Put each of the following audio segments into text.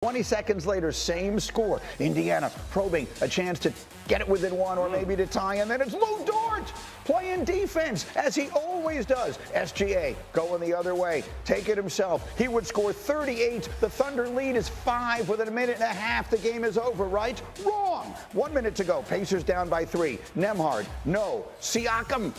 20 seconds later, same score. Indiana probing a chance to get it within one or maybe to tie, and then it's Lou Dort playing defense as he always does. SGA going the other way, take it himself. He would score 38. The Thunder lead is 5 with a minute and a half. The game is over, right? Wrong. 1 minute to go. Pacers down by 3. Nembhard, no. Siakam,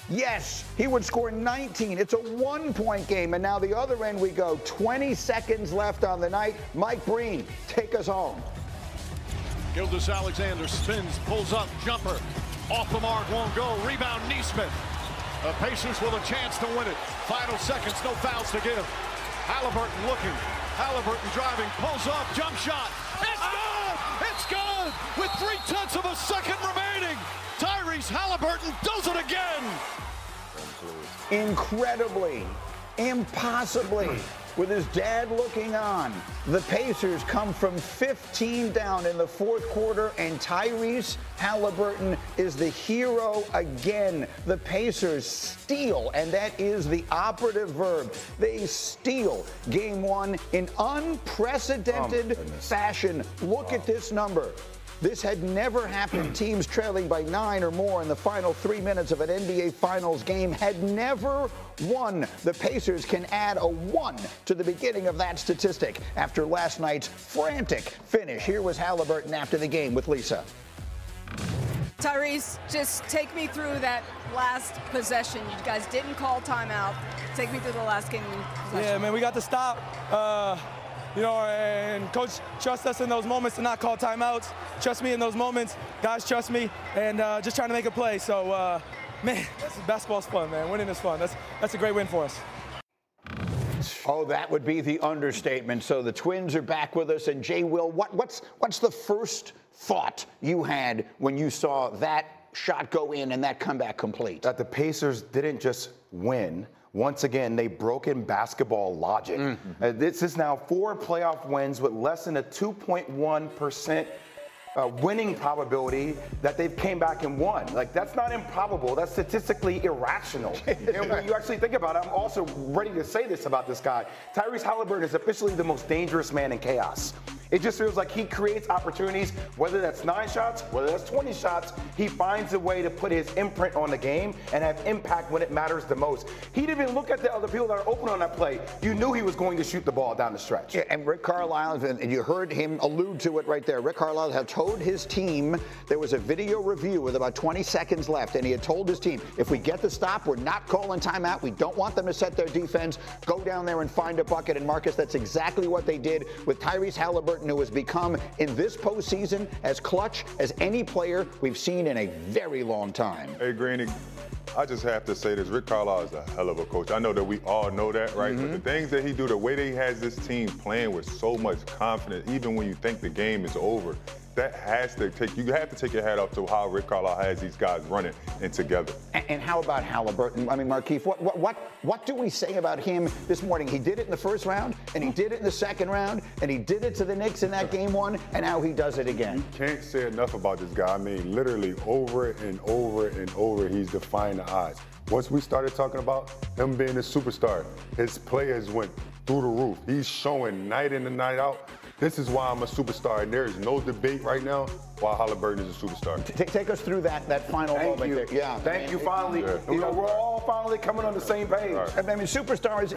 yes, he would score 19. It's a 1-point game, and now the other end we go. 20 seconds left on the night. Mike Breen, take us home. Gilgeous-Alexander spins, pulls up, jumper. Off the mark, won't go. Rebound, Neesmith. The Pacers with a chance to win it. Final seconds, no fouls to give. Haliburton looking. Haliburton driving, pulls up, jump shot. It's good! It's good! With 0.3 of a second remaining. Tyrese Haliburton does it again. Incredibly, impossibly, with his dad looking on, the Pacers come from 15 down in the fourth quarter, and Tyrese Haliburton is the hero again. The Pacers steal, and that is the operative verb. They steal game one in unprecedented fashion. Look at this number. This had never happened. Teams trailing by 9 or more in the final 3 minutes of an NBA Finals game had never won. The Pacers can add a 1 to the beginning of that statistic after last night's frantic finish. Here was Haliburton after the game with Lisa. Tyrese, just take me through that last possession. You guys didn't call timeout. Take me through the last game possession. Yeah, man, we got to stop. And coach trusts us in those moments to not call timeouts. Trust me in those moments. Guys trust me, and just trying to make a play. So, man, basketball's fun, man. Winning is fun. That's a great win for us. Oh, that would be the understatement. So the Twins are back with us. And Jay Will, what's the first thought you had when you saw that shot go in and that comeback complete? That the Pacers didn't just win. Once again, they broke in basketball logic. This is now 4 playoff wins with less than a 2.1% winning probability that they've came back and won. Like, that's not improbable. That's statistically irrational. And when you actually think about it, I'm also ready to say this about this guy. Tyrese Haliburton is officially the most dangerous man in chaos. It just feels like he creates opportunities, whether that's 9 shots, whether that's 20 shots, he finds a way to put his imprint on the game and have impact when it matters the most. He didn't even look at the other people that are open on that play. You knew he was going to shoot the ball down the stretch. Yeah, and Rick Carlisle, and you heard him allude to it right there. Rick Carlisle had told his team, there was a video review with about 20 seconds left, and he had told his team, if we get the stop, we're not calling timeout. We don't want them to set their defense. Go down there and find a bucket. And Marcus, that's exactly what they did with Tyrese Haliburton, who has become, in this postseason, as clutch as any player we've seen in a very long time. Hey, Greeny, I just have to say this. Rick Carlisle is a hell of a coach. I know that we all know that, right? But the things that he do, the way that he has this team playing with so much confidence, even when you think the game is over, that has to take, you have to take your hat off to how Rick Carlisle has these guys running and together. And how about Haliburton? I mean, Markeith, what do we say about him this morning? He did it in the first round, and he did it in the second round, and he did it to the Knicks in that game 1, and now he does it again. You can't say enough about this guy. I mean, literally over and over and over, he's defying the odds. Once we started talking about him being a superstar, his play has went through the roof. He's showing night in and night out. This is why I'm a superstar, and there is no debate right now why Haliburton is a superstar. Take us through that final moment. Thank you. Yeah. Thank you. Finally, you know, we're all finally coming on the same page. Right. I mean, superstars,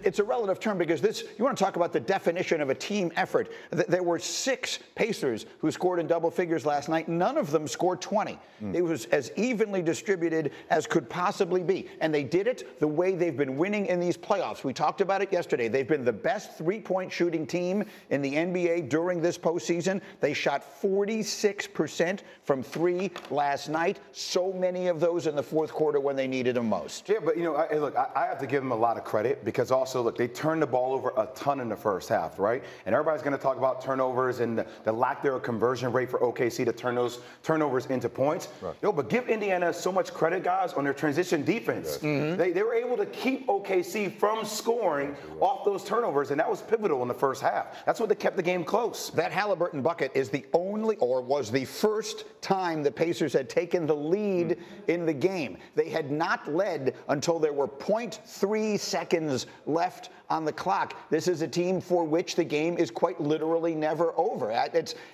it's a relative term because this, you want to talk about the definition of a team effort. There were 6 Pacers who scored in double figures last night. None of them scored 20. It was as evenly distributed as could possibly be. And they did it the way they've been winning in these playoffs. We talked about it yesterday. They've been the best 3-point shooting team in the NBA during this postseason. They shot 46% from 3 last night. So many of those in the fourth quarter when they needed them most. Yeah, but, you know, look, I have to give them a lot of credit because also, look, they turned the ball over a ton in the first half, right? And everybody's going to talk about turnovers and the lack thereof conversion rate for OKC to turn those turnovers into points. Right. Yo, but give Indiana so much credit, guys, on their transition defense. They were able to keep OKC from scoring off those turnovers, and that was pivotal in the first half. That's what they kept kept the game close. That Haliburton bucket is the only, or was the first time the Pacers had taken the lead in the game. They had not led until there were 0.3 seconds left on the clock. This is a team for which the game is quite literally never over.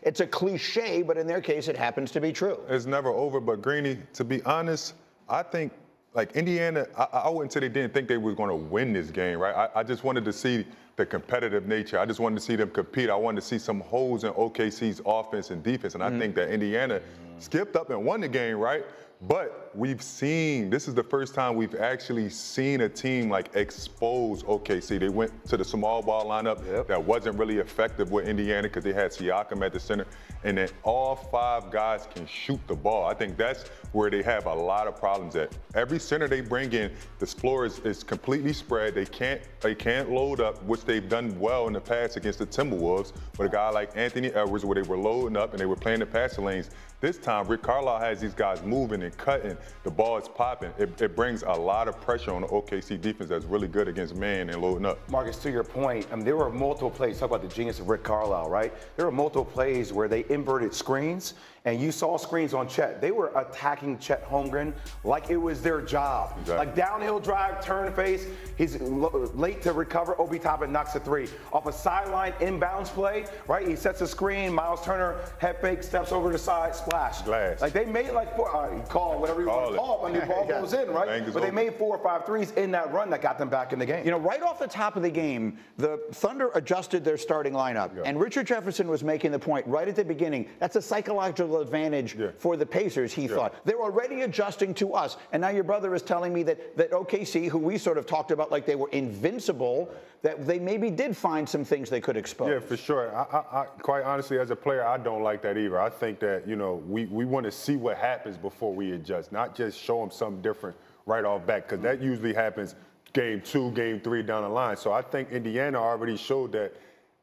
It's a cliche, but in their case, it happens to be true. It's never over, but Greeny, to be honest, I think, like Indiana, I wouldn't say they didn't think they were going to win this game, right? I just wanted to see the competitive nature. I just wanted to see them compete. I wanted to see some holes in OKC's offense and defense. And I think that Indiana skipped up and won the game, right? But we've seen, this is the first time we've actually seen a team like expose OKC. They went to the small ball lineup that wasn't really effective with Indiana because they had Siakam at the center. And then all 5 guys can shoot the ball. I think that's where they have a lot of problems at. Every center they bring in, this floor is completely spread. They can't load up, which they've done well in the past against the Timberwolves with a guy like Anthony Edwards where they were loading up and they were playing the passing lanes. This time, Rick Carlisle has these guys moving and cutting. The ball is popping. It brings a lot of pressure on the OKC defense that's really good against man and loading up. Marcus, to your point, there were multiple plays. Talk about the genius of Rick Carlisle, right? There were multiple plays where they inverted screens, and you saw screens on Chet. They were attacking Chet Holmgren like it was their job. Exactly. Like downhill drive, turn face. He's late to recover. Obi Toppin knocks a 3. Off a sideline inbounds play, right? He sets a screen. Miles Turner head fake, steps over the side, splash. Glass. Like they made like 4, call it whatever you want to call it when the ball goes in, right? But they made 4 or 5 threes in that run that got them back in the game. You know, right off the top of the game, the Thunder adjusted their starting lineup. And Richard Jefferson was making the point right at the beginning. That's a psychological advantage for the Pacers, he thought. They're already adjusting to us. And now your brother is telling me that OKC, who we sort of talked about like they were invincible, that they maybe did find some things they could expose. Yeah, for sure. I quite honestly, as a player, I don't like that either. I think that, you know, we want to see what happens before we adjust, not just show them something different right off back, because that usually happens game 2, game 3 down the line. So I think Indiana already showed that,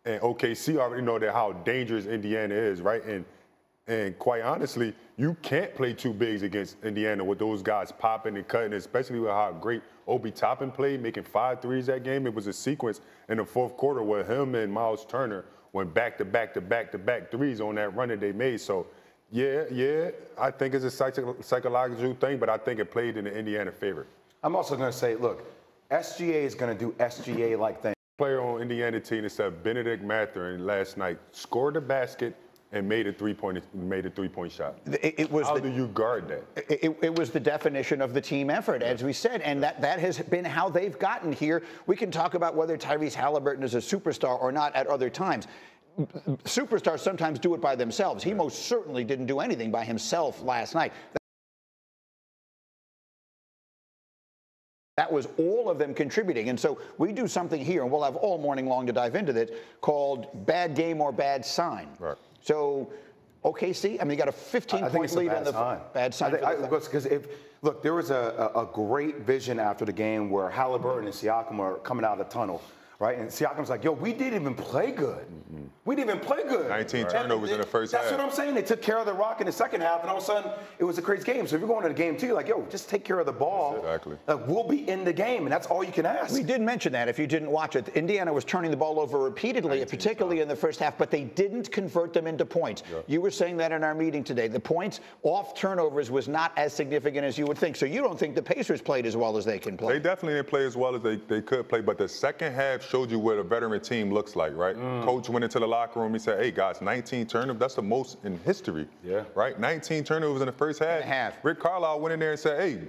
and OKC already know that how dangerous Indiana is, right? And quite honestly, you can't play 2 bigs against Indiana with those guys popping and cutting, especially with how great Obi Toppin played, making 5 threes that game. It was a sequence in the 4th quarter where him and Miles Turner went back-to-back threes on that run that they made. So, yeah, I think it's a psychological thing, but I think it played in the Indiana favor. I'm also going to say, look, SGA is going to do SGA-like things. Player on Indiana team except Benedict Mathurin last night scored a basket and made a three-point shot. How do you guard that? It was the definition of the team effort, as we said, and that has been how they've gotten here. We can talk about whether Tyrese Haliburton is a superstar or not at other times. Superstars sometimes do it by themselves. He most certainly didn't do anything by himself last night. That was all of them contributing. And so we do something here, and we'll have all morning long to dive into this, called bad game or bad sign. Right. So OKC, I mean, you got a 15-point lead on the bad sign. Because look, there was a great vision after the game where Haliburton and Siakam are coming out of the tunnel. Right? And Siakam's like, yo, we didn't even play good. We didn't even play good. 19 turnovers in the first half. That's what I'm saying. They took care of the rock in the second half, and all of a sudden, it was a crazy game. So if you're going to the game, too, you're like, yo, just take care of the ball. Exactly. We'll be in the game, and that's all you can ask. We did mention that if you didn't watch it. Indiana was turning the ball over repeatedly, particularly in the first half, but they didn't convert them into points. Yeah. You were saying that in our meeting today. The points off turnovers was not as significant as you would think. So you don't think the Pacers played as well as they can play? They definitely didn't play as well as they could play, but the second half showed you what a veteran team looks like, right? Coach went into the locker room. He said, hey, guys, 19 turnovers. That's the most in history, right? 19 turnovers in the first half. Rick Carlisle went in there and said, hey,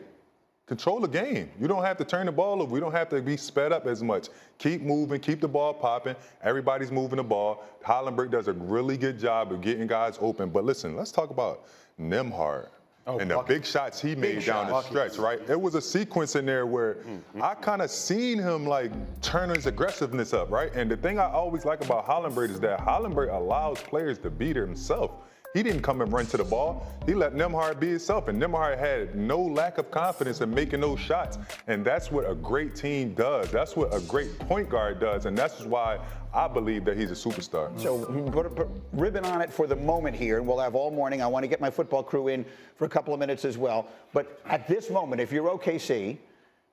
control the game. You don't have to turn the ball over. We don't have to be sped up as much. Keep moving. Keep the ball popping. Everybody's moving the ball. Hollenberg does a really good job of getting guys open. But listen, let's talk about Nembhard. And the big shots he made down the stretch, right? There was a sequence in there where I kind of seen him like turn his aggressiveness up, right? And the thing I always like about Hollenberg is that Hollenberg allows players to beat himself. He didn't come and run to the ball. He let Nembhard be himself, and Nembhard had no lack of confidence in making those shots. And that's what a great team does. That's what a great point guard does, and that's why I believe that he's a superstar. So put a ribbon on it for the moment here, and we'll have all morning. I want to get my football crew in for a couple of minutes as well. But at this moment, if you're OKC,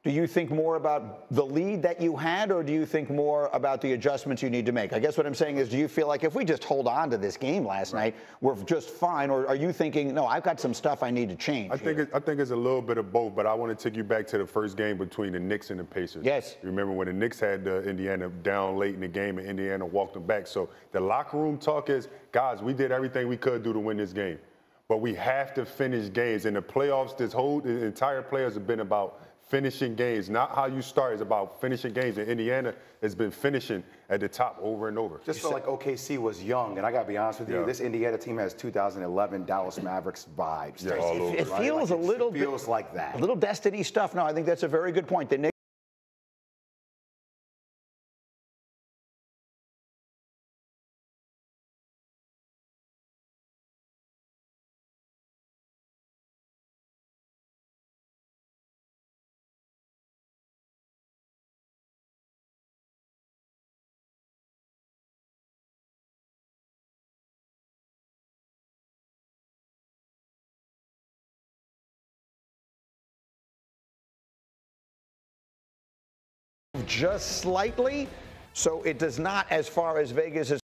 Do you think more about the lead that you had, or do you think more about the adjustments you need to make? I guess what I'm saying is, do you feel like if we just hold on to this game last night, we're just fine, or are you thinking, no, I've got some stuff I need to change? I think it's a little bit of both, but I want to take you back to the first game between the Knicks and the Pacers. Yes. Remember when the Knicks had Indiana down late in the game and Indiana walked them back. So the locker room talk is, guys, we did everything we could do to win this game, but we have to finish games. In the playoffs, the entire playoffs have been about finishing games, not how you start. It's about finishing games. And Indiana has been finishing at the top over and over. Just felt like OKC was young, and I got to be honest with you, this Indiana team has 2011 Dallas Mavericks vibes. Yeah, it feels a little bit like that. A little Destiny stuff. No, I think that's a very good point. The Knicks just slightly, so it does not, as far as Vegas is